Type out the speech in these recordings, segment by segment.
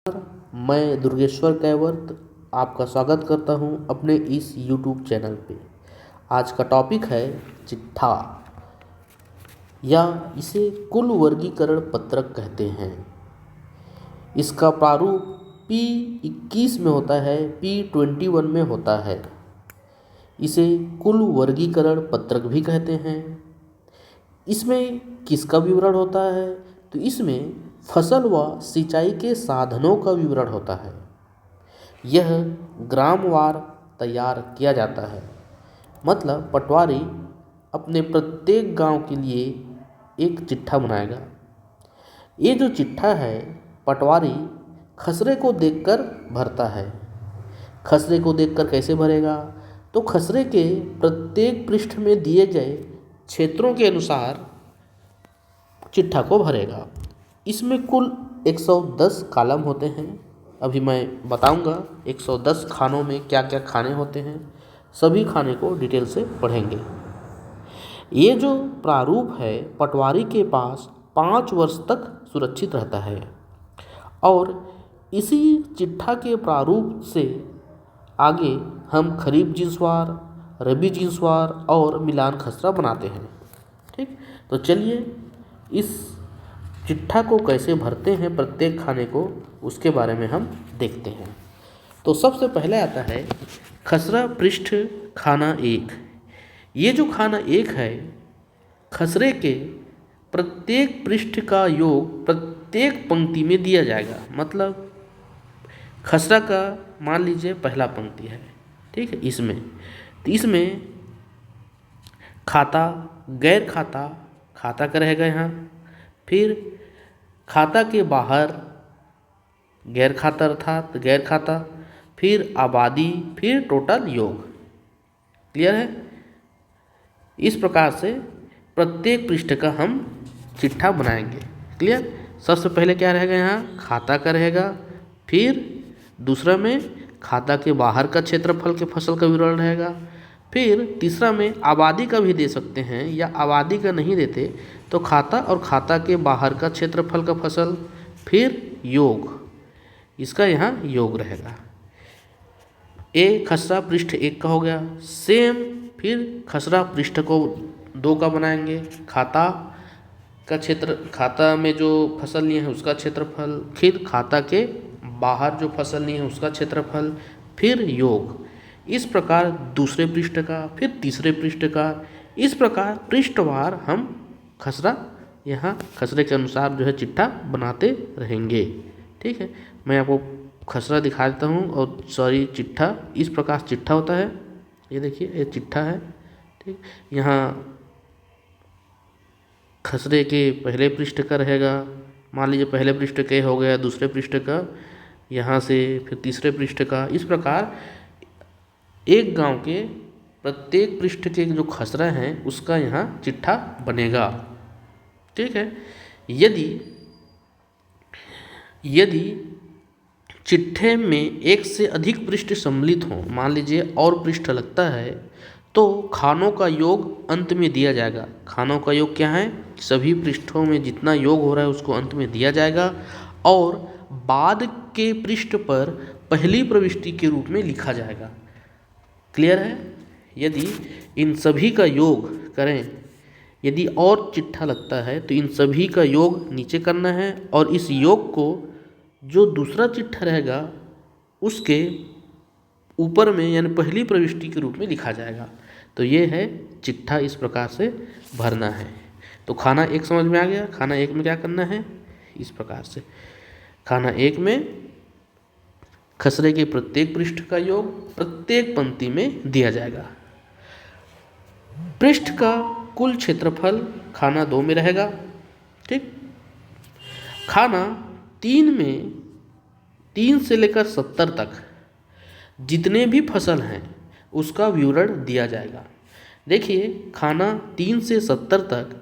मैं दुर्गेश्वर कैवर्त आपका स्वागत करता हूं अपने इस YouTube चैनल पे। आज का टॉपिक है चिट्ठा या इसे कुल वर्गीकरण पत्रक कहते हैं। इसका प्रारूप P21 में होता है, P21 में होता है। इसे कुल वर्गीकरण पत्रक भी कहते हैं। इसमें किसका विवरण होता है? तो इसमें फसल व सिंचाई के साधनों का विवरण होता है। यह ग्रामवार तैयार किया जाता है। मतलब पटवारी अपने प्रत्येक गांव के लिए एक चिट्ठा बनाएगा। ये जो चिट्ठा है पटवारी खसरे को देखकर भरता है। खसरे को देखकर कैसे भरेगा? तो खसरे के प्रत्येक पृष्ठ में दिए गए क्षेत्रों के अनुसार चिट्ठा को भरेगा। इसमें कुल 110 कॉलम होते हैं। अभी मैं बताऊंगा 110 खानों में क्या क्या खाने होते हैं। सभी खाने को डिटेल से पढ़ेंगे। ये जो प्रारूप है पटवारी के पास 5 वर्ष तक सुरक्षित रहता है और इसी चिट्ठा के प्रारूप से आगे हम खरीफ जिन्सवार, रबी जिन्सवार और मिलान खसरा बनाते हैं। ठीक, तो चलिए इस चिट्ठा को कैसे भरते हैं प्रत्येक खाने को, उसके बारे में हम देखते हैं। तो सबसे पहले आता है खसरा पृष्ठ खाना 1। ये जो खाना 1 है, खसरे के प्रत्येक पृष्ठ का योग प्रत्येक पंक्ति में दिया जाएगा। मतलब खसरा का मान लीजिए पहला पंक्ति है, ठीक है। इसमें खाता, गैर खाता, खाता का रहेगा यहाँ। फिर खाता के बाहर गैर खाता अर्थात गैर खाता, फिर आबादी, फिर टोटल योग। क्लियर है? इस प्रकार से प्रत्येक पृष्ठ का हम चिट्ठा बनाएंगे। क्लियर? सबसे पहले क्या रहेगा? यहाँ खाता का रहेगा। फिर दूसरा में खाता के बाहर का क्षेत्रफल के फसल का विवरण रहेगा। फिर तीसरा में आबादी का भी दे सकते हैं या आबादी का नहीं देते तो खाता और खाता के बाहर का क्षेत्रफल का फसल, फिर योग, इसका यहाँ योग रहेगा। ए खसरा पृष्ठ 1 का हो गया। सेम फिर खसरा पृष्ठ को 2 का बनाएंगे। खाता का क्षेत्र, खाता में जो फसल लिए हैं उसका क्षेत्रफल, फिर खाता के बाहर जो फसल लिए हैं उसका क्षेत्रफल, फिर योग। इस प्रकार दूसरे पृष्ठ का, फिर तीसरे पृष्ठ का, इस प्रकार पृष्ठवार हम खसरा यहाँ खसरे के अनुसार जो है चिट्ठा बनाते रहेंगे। ठीक है, मैं आपको खसरा दिखा देता हूँ और सॉरी चिट्ठा। इस प्रकार चिट्ठा होता है। ये देखिए ये चिट्ठा है। ठीक, यहाँ खसरे के पहले पृष्ठ का रहेगा। मान लीजिए पहले पृष्ठ के हो गया, दूसरे पृष्ठ का, यहाँ से फिर तीसरे पृष्ठ का। इस प्रकार एक गांव के प्रत्येक पृष्ठ के जो खसरा हैं उसका यहाँ चिट्ठा बनेगा। ठीक है। यदि चिट्ठे में एक से अधिक पृष्ठ सम्मिलित हों, मान लीजिए और पृष्ठ लगता है, तो खानों का योग अंत में दिया जाएगा। खानों का योग क्या है? सभी पृष्ठों में जितना योग हो रहा है उसको अंत में दिया जाएगा और बाद के पृष्ठ पर पहली प्रविष्टि के रूप में लिखा जाएगा। क्लियर है? यदि इन सभी का योग करें, यदि और चिट्ठा लगता है तो इन सभी का योग नीचे करना है और इस योग को जो दूसरा चिट्ठा रहेगा उसके ऊपर में यानी पहली प्रविष्टि के रूप में लिखा जाएगा। तो ये है चिट्ठा, इस प्रकार से भरना है। तो खाना 1 समझ में आ गया। खाना 1 में क्या करना है? इस प्रकार से खाना 1 में खसरे के प्रत्येक पृष्ठ का योग प्रत्येक पंक्ति में दिया जाएगा। पृष्ठ का कुल क्षेत्रफल खाना 2 में रहेगा। ठीक, खाना 3 में 3 से लेकर 70 तक जितने भी फसल हैं उसका विवरण दिया जाएगा। देखिए खाना 3 से 70 तक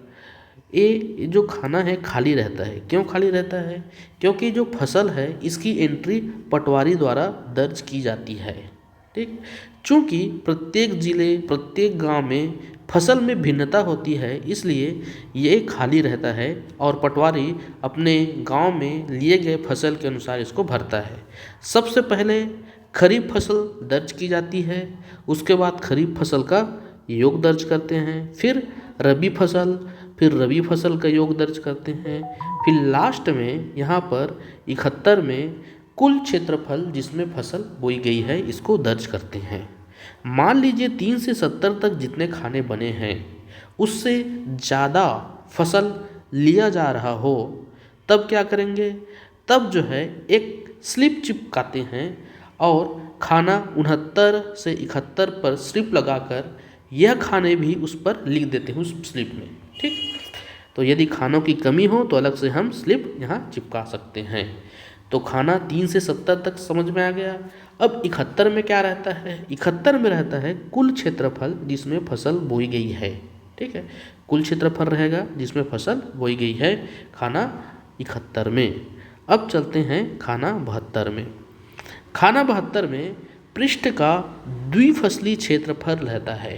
ये जो खाना है खाली रहता है। क्यों खाली रहता है? क्योंकि जो फसल है इसकी एंट्री पटवारी द्वारा दर्ज की जाती है। ठीक। चूँकि प्रत्येक जिले प्रत्येक गांव में फसल में भिन्नता होती है, इसलिए ये खाली रहता है और पटवारी अपने गांव में लिए गए फसल के अनुसार इसको भरता है। सबसे पहले खरीफ फसल दर्ज की जाती है, उसके बाद खरीफ फसल का योग दर्ज करते हैं, फिर रबी फसल, फिर रबी फसल का योग दर्ज करते हैं, फिर लास्ट में यहाँ पर 71 में कुल क्षेत्रफल जिसमें फसल बोई गई है इसको दर्ज करते हैं। मान लीजिए 3 से 70 तक जितने खाने बने हैं उससे ज़्यादा फसल लिया जा रहा हो, तब क्या करेंगे, तब जो है एक स्लिप चिपकाते हैं और खाना 69 से 71 पर स्लिप लगाकर यह खाने भी उस पर लिख देते हैं उस स्लिप में। ठीक। तो यदि खानों की कमी हो तो अलग से हम स्लिप यहाँ चिपका सकते हैं। तो खाना 3 से 70 तक समझ में आ गया। अब 71 में क्या रहता है, 71 में रहता है कुल क्षेत्रफल जिसमें फसल बोई गई है। ठीक है, कुल क्षेत्रफल रहेगा जिसमें फसल बोई गई है खाना 71 में। अब चलते हैं खाना 72 में। खाना 72 में पृष्ठ का द्विफसली क्षेत्रफल रहता है।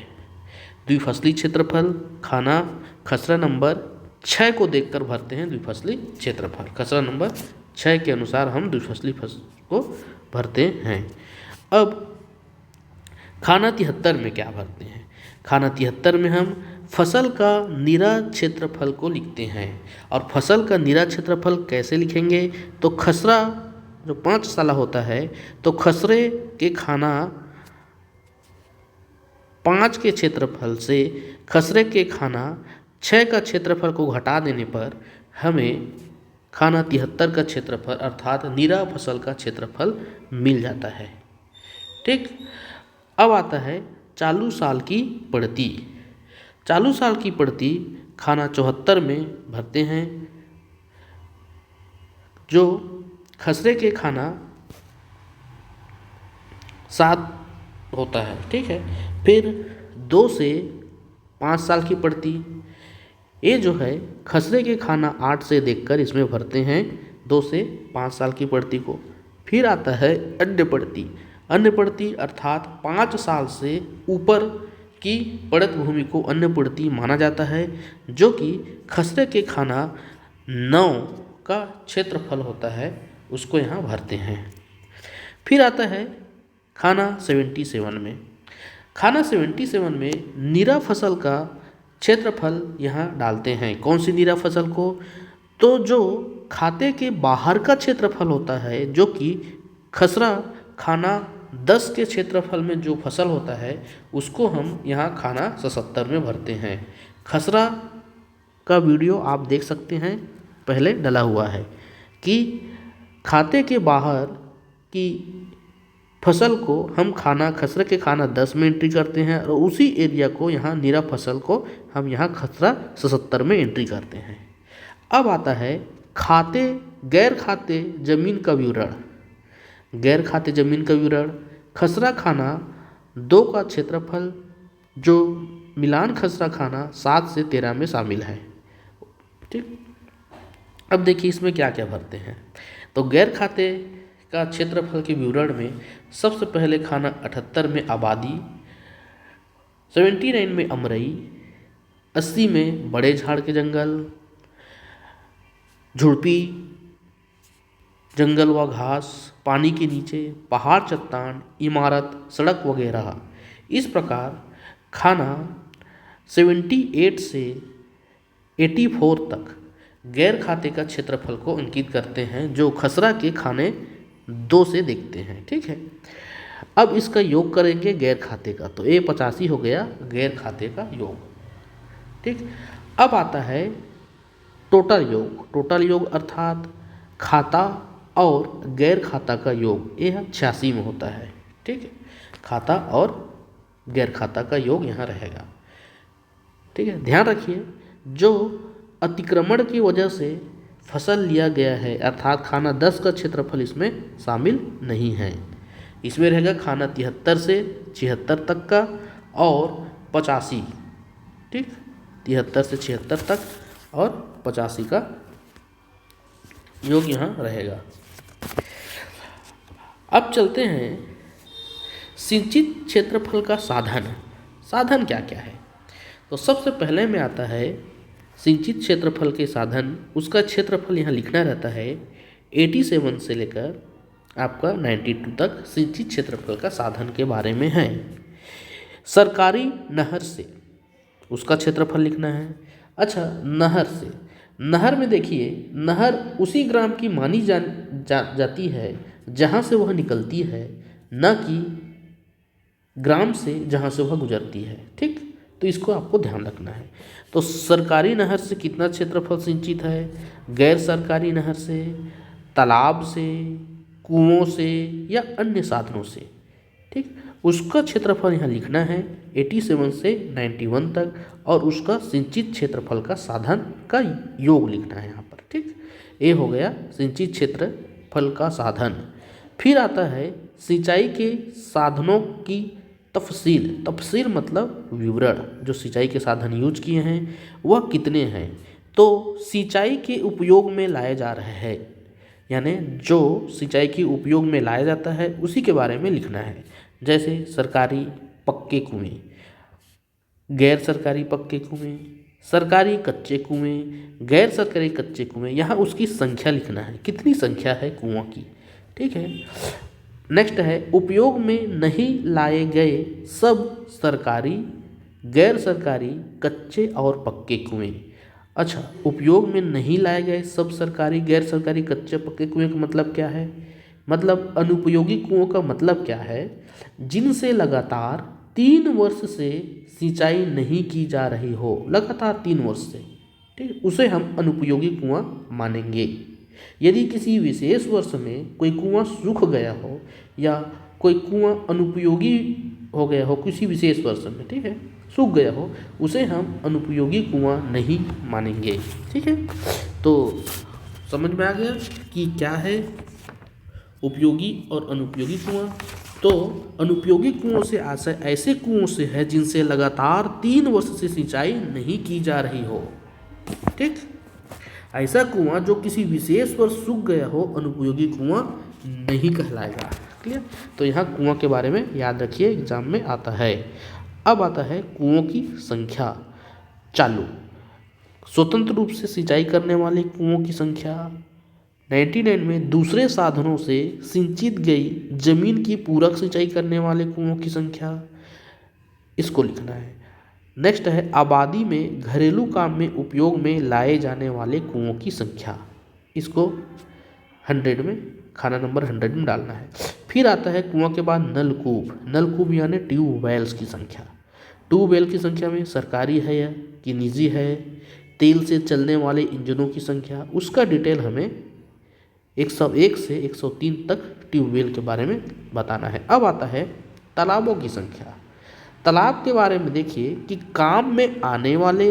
द्विफसली क्षेत्रफल खाना खसरा नंबर 6 को देखकर भरते हैं द्विफसली क्षेत्रफल। खसरा नंबर 6 के अनुसार हम द्विफसली फसल को भरते हैं। अब खाना 73 में क्या भरते हैं, खाना 73 में हम फसल का निरा क्षेत्रफल को लिखते हैं। और फसल का निरा क्षेत्रफल कैसे लिखेंगे, तो खसरा जो 5 साला होता है तो खसरे के खाना 5 के क्षेत्रफल से खसरे के खाना 6 का क्षेत्रफल को घटा देने पर हमें खाना 73 का क्षेत्रफल अर्थात निरा फसल का क्षेत्रफल मिल जाता है। ठीक। अब आता है चालू साल की पड़ती। चालू साल की पड़ती खाना 74 में भरते हैं, जो खसरे के खाना 7 होता है। ठीक है, फिर 2 से 5 साल की पड़ती, ये जो है खसरे के खाना 8 से देखकर इसमें भरते हैं 2 से 5 साल की पड़ती को। फिर आता है अन्य पड़ती। अन्य पड़ती अर्थात 5 साल से ऊपर की पड़त भूमि को अन्य पड़ती माना जाता है, जो कि खसरे के खाना 9 का क्षेत्रफल होता है, उसको यहाँ भरते हैं। फिर आता है खाना 77 में। खाना 77 में निरा फसल का क्षेत्रफल यहाँ डालते हैं। कौन सी निरा फसल को, तो जो खाते के बाहर का क्षेत्रफल होता है, जो कि खसरा खाना 10 के क्षेत्रफल में जो फसल होता है उसको हम यहाँ खाना 77 में भरते हैं। खसरा का वीडियो आप देख सकते हैं, पहले डला हुआ है कि खाते के बाहर की फसल को हम खाना खसरा के खाना 10 में एंट्री करते हैं और उसी एरिया को यहाँ निरा फसल को हम यहाँ खसरा 77 में एंट्री करते हैं। अब आता है खाते गैर खाते जमीन का विवरण। गैर खाते जमीन का विवरण, खसरा खाना 2 का क्षेत्रफल जो मिलान खसरा खाना 7 से 13 में शामिल है। ठीक। अब देखिए इसमें क्या क्या भरते हैं। तो गैर खाते का क्षेत्रफल के विवरण में सबसे पहले खाना 78 में आबादी, 79 में अमरई, 80 में बड़े झाड़ के जंगल, झुड़पी, जंगल व घास, पानी के नीचे, पहाड़, चट्टान, इमारत, सड़क वगैरह। इस प्रकार खाना 78 से 84 तक गैर खाते का क्षेत्रफल को अंकित करते हैं, जो खसरा के खाने 2 से देखते हैं। ठीक है, अब इसका योग करेंगे गैर खाते का, तो ये 85 हो गया गैर खाते का योग। ठीक। अब आता है टोटल योग। टोटल योग अर्थात खाता और गैर खाता का योग, यह 86 में होता है। ठीक है, खाता और गैर खाता का योग यहाँ रहेगा। ठीक है, ध्यान रखिए जो अतिक्रमण की वजह से फसल लिया गया है अर्थात खाना 10 का क्षेत्रफल इसमें शामिल नहीं है। इसमें रहेगा खाना 73 से 76 तक का और 85। ठीक, 73 से 76 तक और 85 का योग यहाँ रहेगा। अब चलते हैं सिंचित क्षेत्रफल का साधन, साधन क्या क्या है? तो सबसे पहले में आता है सिंचित क्षेत्रफल के साधन, उसका क्षेत्रफल यहाँ लिखना रहता है 87 से लेकर आपका 92 तक सिंचित क्षेत्रफल का साधन के बारे में है। सरकारी नहर से उसका क्षेत्रफल लिखना है। अच्छा, नहर से, नहर में देखिए, नहर उसी ग्राम की मानी जाती है जहाँ से वह निकलती है, न कि ग्राम से जहाँ से वह गुजरती है। ठीक, तो इसको आपको ध्यान रखना है। तो सरकारी नहर से कितना क्षेत्रफल सिंचित है, गैर सरकारी नहर से, तालाब से, कुओं से या अन्य साधनों से। ठीक, उसका क्षेत्रफल यहाँ लिखना है 87 से 91 तक, और उसका सिंचित क्षेत्रफल का साधन का योग लिखना है यहाँ पर। ठीक, ये हो गया सिंचित क्षेत्रफल का साधन। फिर आता है सिंचाई के साधनों की तफसील। तफसील मतलब विवरण, जो सिंचाई के साधन यूज किए हैं वह कितने हैं, तो सिंचाई के उपयोग में लाए जा रहे हैं, यानी जो सिंचाई के उपयोग में लाया जाता है उसी के बारे में लिखना है। जैसे सरकारी पक्के कुएं, गैर सरकारी पक्के कुएं, सरकारी कच्चे कुएं, गैर सरकारी कच्चे कुएं, यहाँ उसकी संख्या लिखना है, कितनी संख्या है कुओं की। ठीक है, नेक्स्ट है उपयोग में नहीं लाए गए सब सरकारी, गैर सरकारी, कच्चे और पक्के कुएं। अच्छा, उपयोग में नहीं लाए गए सब सरकारी, गैर सरकारी, कच्चे पक्के कुएं का मतलब क्या है? मतलब अनुपयोगी कुओं का मतलब क्या है? जिनसे लगातार 3 वर्ष से सिंचाई नहीं की जा रही हो, लगातार 3 वर्ष से, ठीक, उसे हम अनुपयोगी कुआं मानेंगे। यदि किसी विशेष वर्ष में कोई कुआं सूख गया हो या कोई कुआं अनुपयोगी हो गया हो किसी विशेष वर्ष में, ठीक है, सूख गया हो, उसे हम अनुपयोगी कुआं नहीं मानेंगे। ठीक है, तो समझ में आ गया कि क्या है उपयोगी और अनुपयोगी कुआं। तो अनुपयोगी कुओं से आशय ऐसे कुओं से है जिनसे लगातार 3 वर्ष से सिंचाई नहीं की जा रही हो। ठीक, ऐसा कुआं जो किसी विशेष वर्ष सूख गया हो अनुपयोगी कुआं नहीं कहलाएगा। क्लियर? तो यहाँ कुआं के बारे में याद रखिए, एग्जाम में आता है। अब आता है कुओं की संख्या। चालू, स्वतंत्र रूप से सिंचाई करने वाले कुओं की संख्या। 99 में दूसरे साधनों से सिंचित गई जमीन की पूरक सिंचाई करने वाले कुओं की संख्या, इसको लिखना है। नेक्स्ट है आबादी में घरेलू काम में उपयोग में लाए जाने वाले कुओं की संख्या, इसको 100 में, खाना नंबर 100 में डालना है। फिर आता है कुआं के बाद नलकूप। नलकूप यानी ट्यूबवेल्स की संख्या। ट्यूबवेल की संख्या में सरकारी है या कि निजी है, तेल से चलने वाले इंजनों की संख्या, उसका डिटेल हमें 101 से 103 तक ट्यूबवेल के बारे में बताना है। अब आता है तालाबों की संख्या। तालाब के बारे में देखिए कि काम में आने वाले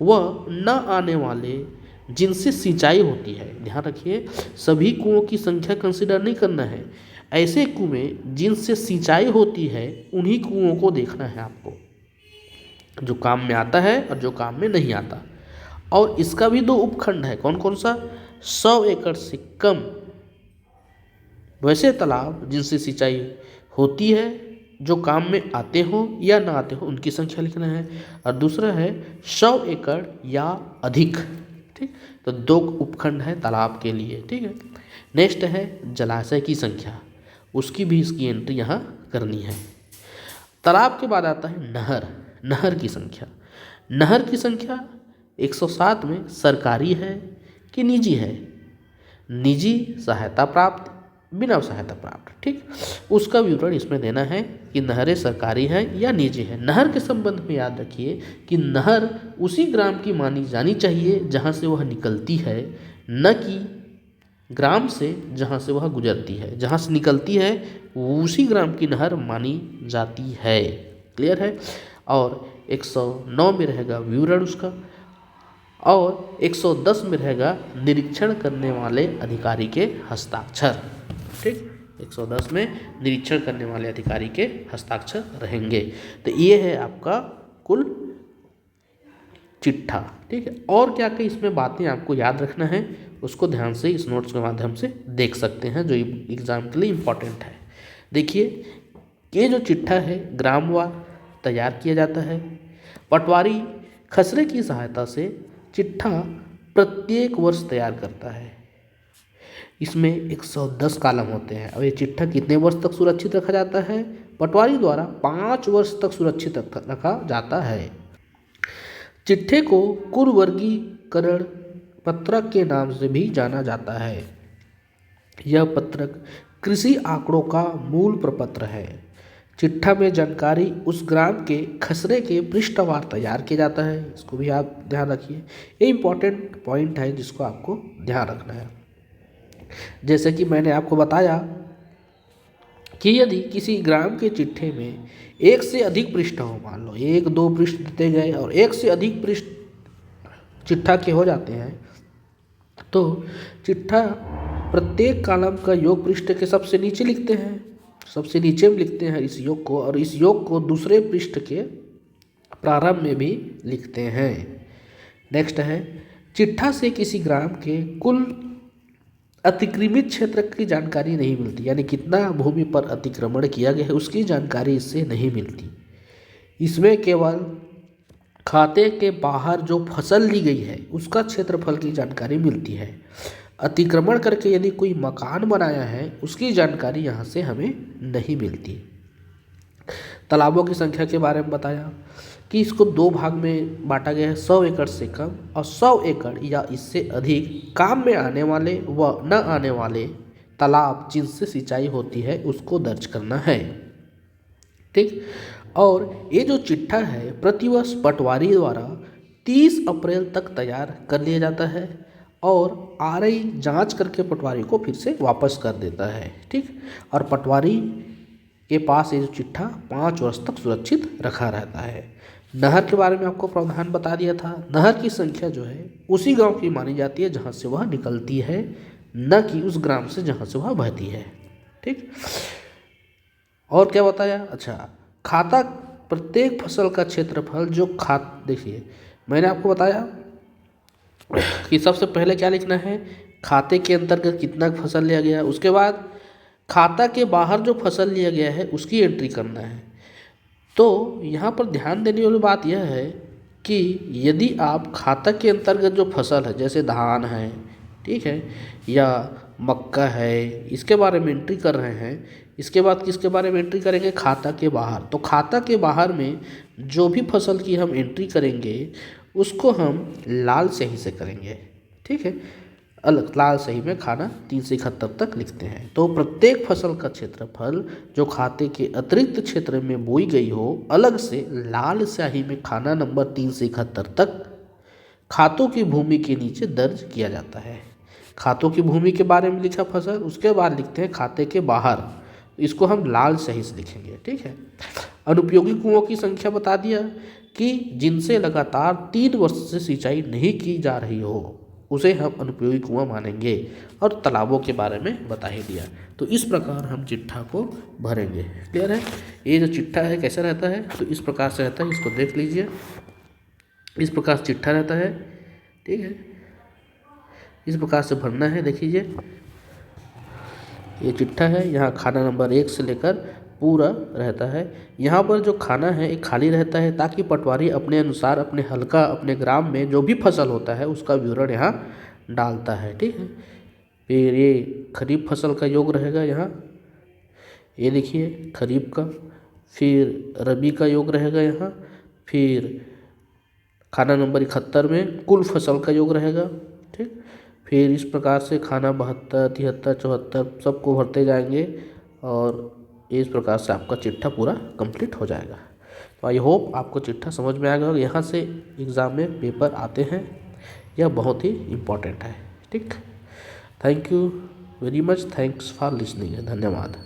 व न आने वाले जिनसे सिंचाई होती है। ध्यान रखिए, सभी कुओं की संख्या कंसिडर नहीं करना है। ऐसे कुएं जिनसे सिंचाई होती है उन्हीं कुओं को देखना है आपको, जो काम में आता है और जो काम में नहीं आता। और इसका भी 2 उपखंड है, कौन कौन सा? 100 एकड़ से कम वैसे तालाब जिनसे सिंचाई होती है, जो काम में आते हो या ना आते हो उनकी संख्या लिखना है। और दूसरा है 100 एकड़ या अधिक। ठीक, तो 2 उपखंड है तालाब के लिए। ठीक है, नेक्स्ट है जलाशय की संख्या, उसकी भी इसकी एंट्री यहाँ करनी है। तालाब के बाद आता है नहर। नहर की संख्या। नहर की संख्या 107 में सरकारी है कि निजी है? निजी, सहायता प्राप्त, बिना सहायता प्राप्त। ठीक, उसका विवरण इसमें देना है कि नहरें सरकारी है या निजी है। नहर के संबंध में याद रखिए कि नहर उसी ग्राम की मानी जानी चाहिए जहाँ से वह निकलती है, न कि ग्राम से जहाँ से वह गुजरती है। जहाँ से निकलती है उसी ग्राम की नहर मानी जाती है। क्लियर है? और 109 में रहेगा विवरण उसका, और 110 में रहेगा निरीक्षण करने वाले अधिकारी के हस्ताक्षर। ठीक, 110 में निरीक्षण करने वाले अधिकारी के हस्ताक्षर रहेंगे। तो ये है आपका कुल चिट्ठा। ठीक है, और क्या क्या इसमें बातें आपको याद रखना है उसको ध्यान से इस नोट्स के माध्यम से देख सकते हैं, जो एग्जाम के लिए इम्पोर्टेंट है। देखिए, ये जो चिट्ठा है ग्रामवार तैयार किया जाता है। पटवारी खसरे की सहायता से चिट्ठा प्रत्येक वर्ष तैयार करता है। इसमें 110 कॉलम होते हैं और ये चिट्ठा कितने वर्ष तक सुरक्षित रखा जाता है? पटवारी द्वारा 5 वर्ष तक सुरक्षित रखा जाता है। चिट्ठे को कुल वर्गीकरण पत्रक के नाम से भी जाना जाता है। यह पत्रक कृषि आंकड़ों का मूल प्रपत्र है। चिट्ठा में जानकारी उस ग्राम के खसरे के पृष्ठवार तैयार किया जाता है। इसको भी आप ध्यान रखिए, ये इम्पोर्टेंट पॉइंट है जिसको आपको ध्यान रखना है। जैसे कि मैंने आपको बताया कि यदि किसी ग्राम के चिट्ठे में एक से अधिक पृष्ठ हो, मान लो 1-2 पृष्ठ देते गए और एक से अधिक पृष्ठ चिट्ठा के हो जाते हैं, तो चिट्ठा प्रत्येक कॉलम का योग पृष्ठ के सबसे नीचे लिखते हैं, सबसे नीचे में लिखते हैं इस योग को, और इस योग को दूसरे पृष्ठ के प्रारंभ में भी लिखते हैं। नेक्स्ट है, चिट्ठा से किसी ग्राम के कुल अतिक्रमित क्षेत्र की जानकारी नहीं मिलती, यानी कितना भूमि पर अतिक्रमण किया गया है उसकी जानकारी इससे नहीं मिलती। इसमें केवल खाते के बाहर जो फसल ली गई है उसका क्षेत्रफल की जानकारी मिलती है। अतिक्रमण करके यदि कोई मकान बनाया है उसकी जानकारी यहाँ से हमें नहीं मिलती। तालाबों की संख्या के बारे में बताया कि इसको 2 भाग में बांटा गया है, 100 एकड़ से कम और 100 एकड़ या इससे अधिक काम में आने वाले व न आने वाले तालाब जिनसे सिंचाई होती है उसको दर्ज करना है। ठीक, और ये जो चिट्ठा है प्रतिवर्ष पटवारी द्वारा 30 अप्रैल तक तैयार कर लिया जाता है और आरआई जांच करके पटवारी को फिर से वापस कर देता है। ठीक, और पटवारी के पास ये जो चिट्ठा 5 वर्ष तक सुरक्षित रखा रहता है। नहर के बारे में आपको प्रावधान बता दिया था। नहर की संख्या जो है उसी गांव की मानी जाती है जहां से वह निकलती है, न कि उस ग्राम से जहां से वह बहती है। ठीक, और क्या बताया? अच्छा, खाता प्रत्येक फसल का क्षेत्रफल जो देखिए मैंने आपको बताया कि सबसे पहले क्या लिखना है, खाते के अंतर्गत कितना फसल लिया गया, उसके बाद खाता के बाहर जो फसल लिया गया है उसकी एंट्री करना है। तो यहाँ पर ध्यान देने वाली बात यह है कि यदि आप खाता के अंतर्गत जो फसल है जैसे धान है, ठीक है, या मक्का है, इसके बारे में एंट्री कर रहे हैं, इसके बाद किसके बारे में एंट्री करेंगे? खाता के बाहर। तो खाता के बाहर में जो भी फसल की हम एंट्री करेंगे उसको हम लाल स्याही से करेंगे। ठीक है, अलग लाल स्याही में खाना 3 से 71 तक लिखते हैं। तो प्रत्येक फसल का क्षेत्रफल जो खाते के अतिरिक्त क्षेत्र में बोई गई हो अलग से लाल स्याही में खाना नंबर 3 से 71 तक खातों की भूमि के नीचे दर्ज किया जाता है। खातों की भूमि के बारे में लिखा फसल, उसके बाद लिखते हैं खाते के बाहर, इसको हम लाल स्याही से लिखेंगे। ठीक है, अनुपयोगी कुओं की संख्या बता दिया कि जिनसे लगातार 3 वर्ष से सिंचाई नहीं की जा रही हो उसे हम अनुपयोगी कुआं मानेंगे, और तालाबों के बारे में बता ही दिया। तो इस प्रकार हम चिट्ठा को भरेंगे। क्लियर है? ये जो चिट्ठा है कैसा रहता है, तो इस प्रकार से रहता है, इसको देख लीजिए, इस प्रकार से चिट्ठा रहता है। ठीक है, इस प्रकार से भरना है। देखिए ये चिट्ठा है, यहाँ खाना नंबर 1 से लेकर पूरा रहता है। यहाँ पर जो खाना है एक खाली रहता है ताकि पटवारी अपने अनुसार अपने हल्का अपने ग्राम में जो भी फसल होता है उसका विवरण यहाँ डालता है। ठीक है, फिर ये खरीफ फसल का योग रहेगा यहाँ, ये देखिए खरीफ का, फिर रबी का योग रहेगा यहाँ, फिर खाना नंबर 71 में कुल फसल का योग रहेगा। ठीक, फिर इस प्रकार से खाना 72, 73, 74 सबको भरते जाएंगे और इस प्रकार से आपका चिट्ठा पूरा कंप्लीट हो जाएगा। तो आई होप आपको चिट्ठा समझ में आ गया होगा। यहाँ से एग्ज़ाम में पेपर आते हैं, यह बहुत ही इम्पोर्टेंट है। ठीक, thank you very much, thanks for listening, धन्यवाद।